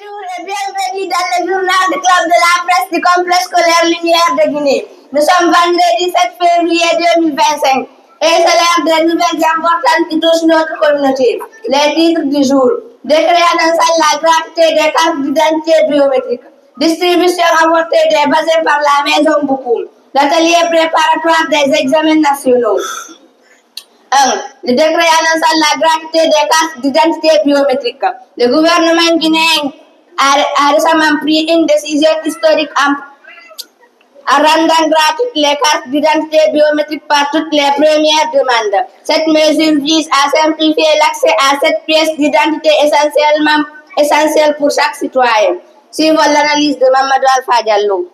Bonjour et bienvenue dans le journal du club de la presse du complexe scolaire Lumière de Guinée. Nous sommes vendredi 7 février 2025 et c'est l'heure des nouvelles importantes qui touchent notre communauté. Les titres du jour. Décret annonçant la gratuité des cartes d'identité biométrique. Distribution avortée des bassins par la maison Boukoum. L'atelier préparatoire des examens nationaux. 1. Le décret annonçant la gratuité des cartes d'identité biométrique. Le gouvernement guinéen a récemment pris une décision historique en rendant gratuites les cartes d'identité biométrique par toutes les premières demandes. Cette mesure vise à simplifier l'accès à cette pièce d'identité essentielle pour chaque citoyen. Suivons l'analyse de Mamadou Alpha Diallo.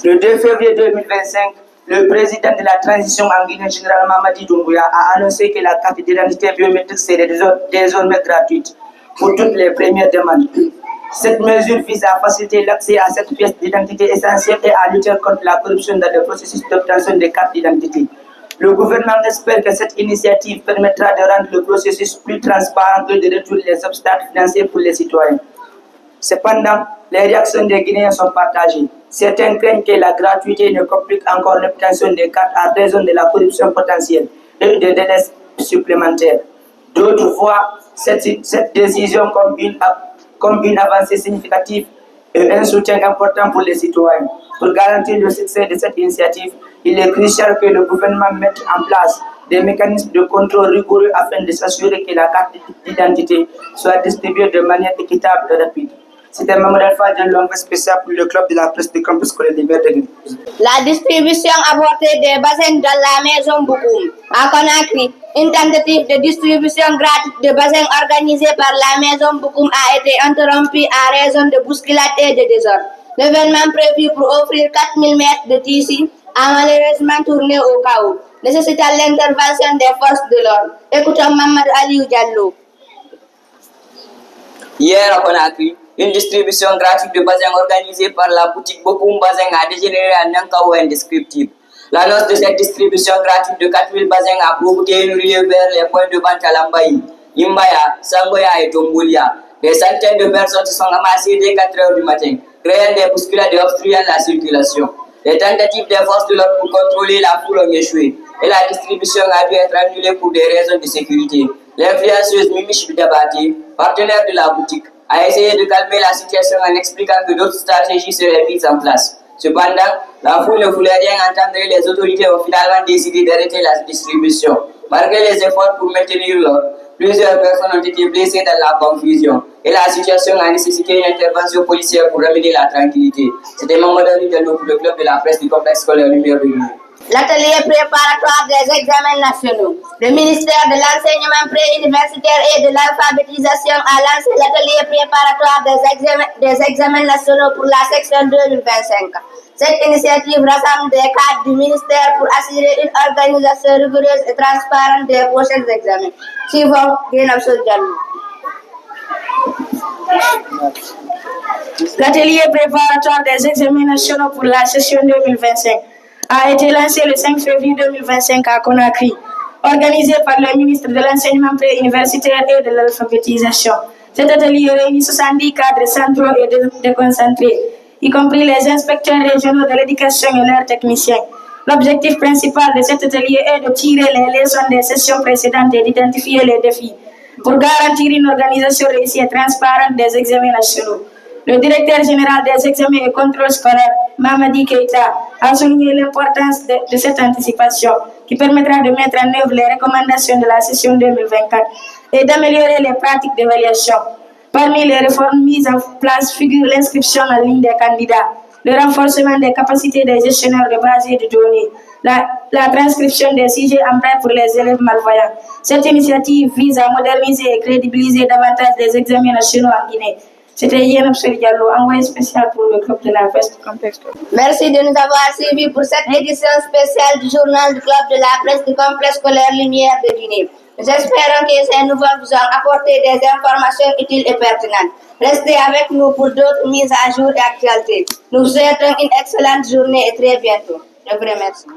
Le 2 février 2025, le président de la transition en Guinée, général Mamadi Doumbouya, a annoncé que la carte d'identité biométrique serait désormais gratuite pour toutes les premières demandes. Cette mesure vise à faciliter l'accès à cette pièce d'identité essentielle et à lutter contre la corruption dans le processus d'obtention des cartes d'identité. Le gouvernement espère que cette initiative permettra de rendre le processus plus transparent et de réduire les obstacles financiers pour les citoyens. Cependant, les réactions des Guinéens sont partagées. Certains craignent que la gratuité ne complique encore l'obtention des cartes à raison de la corruption potentielle et de délais supplémentaires. D'autres voient cette décision comme une avancée significative et un soutien important pour les citoyens. Pour garantir le succès de cette initiative, il est crucial que le gouvernement mette en place des mécanismes de contrôle rigoureux afin de s'assurer que la carte d'identité soit distribuée de manière équitable et rapide. C'était Mamadou Alpha Diallo, spécial pour le club de la presse du campus scolaire de Guinée. La distribution avortée des bassins dans la maison Boukoum. À Conakry, une tentative de distribution gratuite de bassins organisée par la maison Boukoum a été interrompue à raison de bousculades et de désordre. L'événement prévu pour offrir 4000 mètres de tissu a malheureusement tourné au chaos, nécessitant l'intervention des forces de l'ordre. Écoutons Mamadou Aliou Diallo. Hier à Conakry, une distribution gratuite de bassins organisée par la boutique Bokoum Bazin a dégénéré en un chaos indescriptible. L'annonce de cette distribution gratuite de 4000 bassins a provoqué une ruée vers les points de vente à Lambaye, Imbaya, Sangoya et Tomboulia. Des centaines de personnes se sont amassées dès 4 heures du matin, créant des bousculades et obstruant la circulation. Les tentatives des forces de l'ordre pour contrôler la foule ont échoué et la distribution a dû être annulée pour des raisons de sécurité. L'influenceuse Mimiche Bidabati, partenaire de la boutique, a essayé de calmer la situation en expliquant que d'autres stratégies seraient mises en place. Cependant, la foule ne voulait rien entendre et les autorités ont finalement décidé d'arrêter la distribution. Malgré les efforts pour maintenir l'ordre, plusieurs personnes ont été blessées dans la confusion et la situation a nécessité une intervention policière pour ramener la tranquillité. C'était Mamadou Diallo pour le club de la presse du complexe scolaire Lumière de Guinée. L'atelier préparatoire des examens nationaux. Le ministère de l'enseignement préuniversitaire et de l'alphabétisation a lancé l'atelier préparatoire des examens nationaux pour la section 2025. Cette initiative rassemble des cadres du ministère pour assurer une organisation rigoureuse et transparente des prochains examens. Suivons Guénabsol Diallo. L'atelier préparatoire des examens nationaux pour la session 2025 a été lancé le 5 février 2025 à Conakry, organisé par le ministre de l'enseignement préuniversitaire et de l'alphabétisation. Cet atelier réunit 70 cadres centraux et déconcentrés, y compris les inspecteurs régionaux de l'éducation et leurs techniciens. L'objectif principal de cet atelier est de tirer les leçons des sessions précédentes et d'identifier les défis pour garantir une organisation réussie et transparente des examens nationaux. Le directeur général des examens et contrôles scolaires, Mamadi Keita, a souligné l'importance de cette anticipation qui permettra de mettre en œuvre les recommandations de la session 2024 et d'améliorer les pratiques d'évaluation. Parmi les réformes mises en place figure l'inscription en ligne des candidats, le renforcement des capacités des gestionnaires de base et de données, la transcription des sujets en prêt pour les élèves malvoyants. Cette initiative vise à moderniser et crédibiliser davantage les examens nationaux en Guinée. C'était Yenab Diallo, envoyé spécial pour le club de la presse du complexe. Merci de nous avoir suivis pour cette édition spéciale du journal du club de la presse du complexe scolaire Lumière de Guinée. Nous espérons que ces nouvelles vous ont apporté des informations utiles et pertinentes. Restez avec nous pour d'autres mises à jour et actualités. Nous vous souhaitons une excellente journée et très bientôt. Je vous remercie.